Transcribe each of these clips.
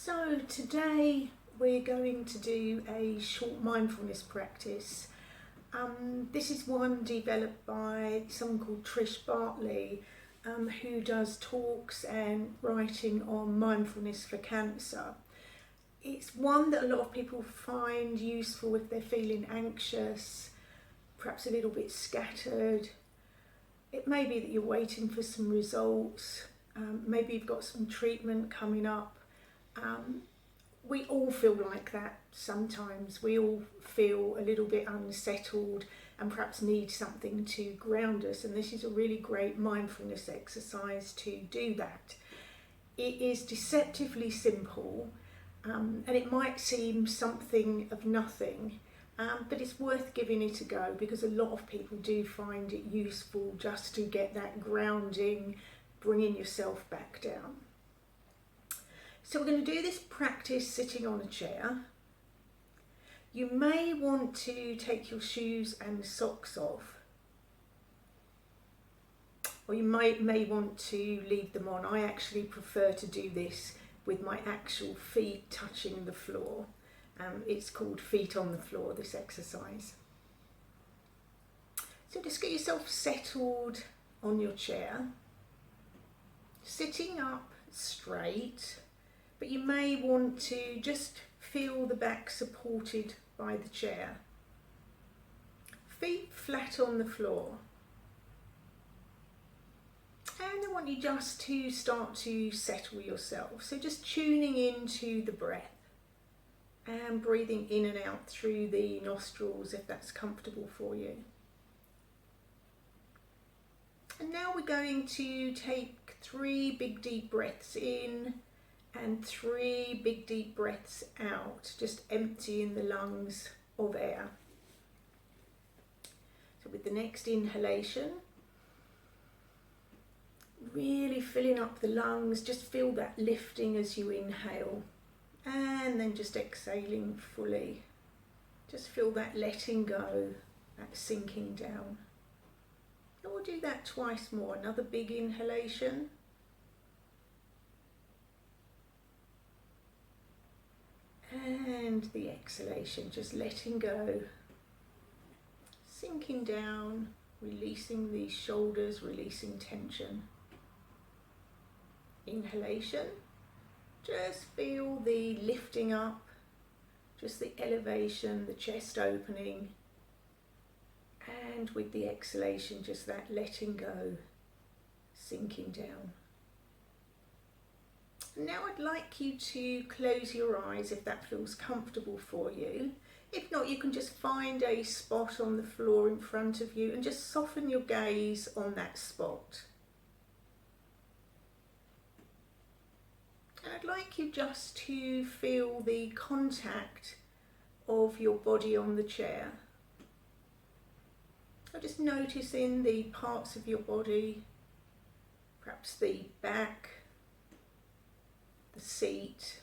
So today we're going to do a short mindfulness practice. This is one developed by someone called Trish Bartley, who does talks and writing on mindfulness for cancer. It's one that a lot of people find useful if they're feeling anxious, perhaps a little bit scattered. It may be that you're waiting for some results, maybe you've got some treatment coming up. We all feel like that sometimes. We all feel a little bit unsettled and perhaps need something to ground us, and this is a really great mindfulness exercise to do that. It is deceptively simple, and it might seem something of nothing, but it's worth giving it a go because a lot of people do find it useful just to get that grounding, bringing yourself back down. So we're going to do this practice sitting on a chair. You may want to take your shoes and socks off, or you may want to leave them on. I actually prefer to do this with my actual feet touching the floor. It's called feet on the floor, this exercise. So just get yourself settled on your chair, sitting up straight. But you may want to just feel the back supported by the chair. Feet flat on the floor. And I want you just to start to settle yourself. So just tuning into the breath and breathing in and out through the nostrils if that's comfortable for you. And now we're going to take 3 big deep breaths in and 3 big deep breaths out, just emptying the lungs of air. So with the next inhalation, really filling up the lungs, just feel that lifting as you inhale, and then just exhaling fully. Just feel that letting go, that sinking down. And we'll do that twice more. Another big inhalation. And the exhalation, just letting go, sinking down, releasing the shoulders, releasing tension. Inhalation, just feel the lifting up, just the elevation, the chest opening. And with the exhalation, just that letting go, sinking down. Now I'd like you to close your eyes if that feels comfortable for you. If not, you can just find a spot on the floor in front of you and just soften your gaze on that spot. And I'd like you just to feel the contact of your body on the chair. So just noticing the parts of your body, perhaps the back, the seat,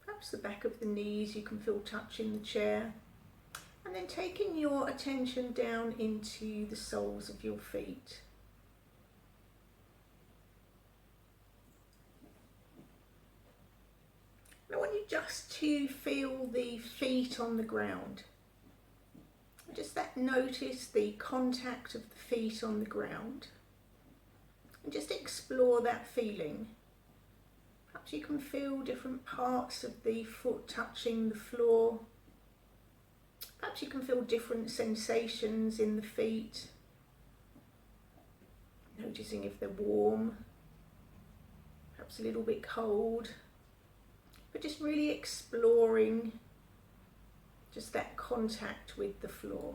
perhaps the back of the knees you can feel touching the chair, and then taking your attention down into the soles of your feet. I want you just to feel the feet on the ground. Just that, notice the contact of the feet on the ground, and just explore that feeling. Perhaps you can feel different parts of the foot touching the floor. Perhaps you can feel different sensations in the feet. Noticing if they're warm, perhaps a little bit cold. But just really exploring just that contact with the floor.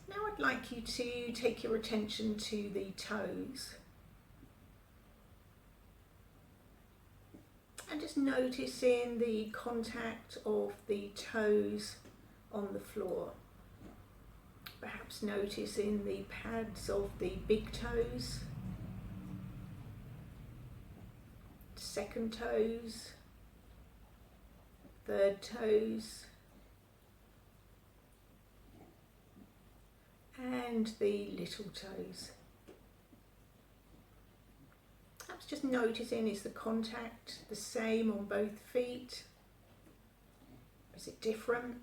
Now I'd like you to take your attention to the toes. And just noticing the contact of the toes on the floor. Perhaps noticing the pads of the big toes, second toes, third toes, and the little toes. just noticing, is the contact the same on both feet? Is it different?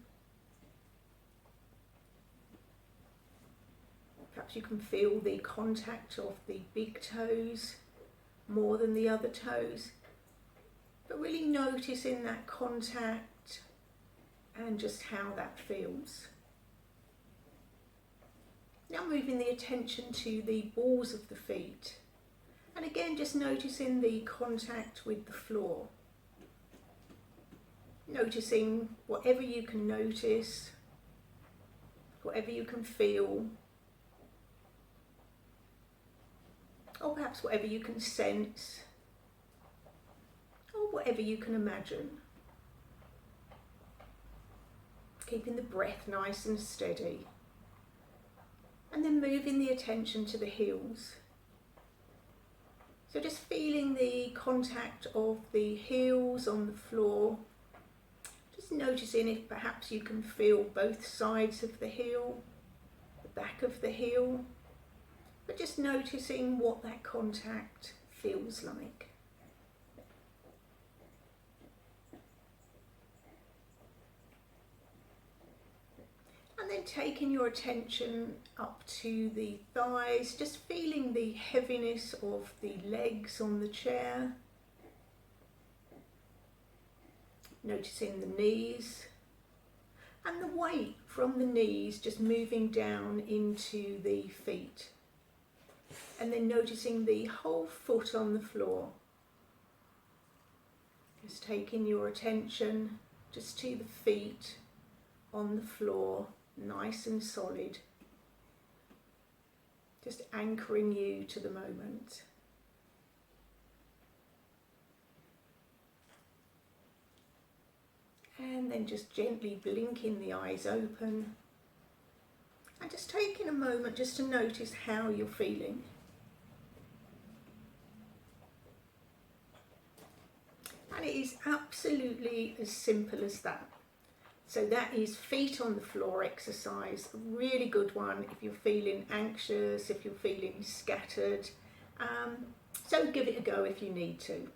Perhaps you can feel the contact of the big toes more than the other toes. But really noticing that contact and just how that feels. Now moving the attention to the balls of the feet. And again, just noticing the contact with the floor. Noticing whatever you can notice, whatever you can feel, or perhaps whatever you can sense, or whatever you can imagine. Keeping the breath nice and steady. And then moving the attention to the heels. So just feeling the contact of the heels on the floor. Just noticing if perhaps you can feel both sides of the heel, the back of the heel. But just noticing what that contact feels like. And then taking your attention up to the thighs, just feeling the heaviness of the legs on the chair. Noticing the knees and the weight from the knees just moving down into the feet. And then noticing the whole foot on the floor. Just taking your attention just to the feet on the floor, nice and solid. Just anchoring you to the moment. And then just gently blinking the eyes open. And just taking a moment just to notice how you're feeling. And it is absolutely as simple as that. So that is feet on the floor exercise, a really good one if you're feeling anxious, if you're feeling scattered. So give it a go if you need to.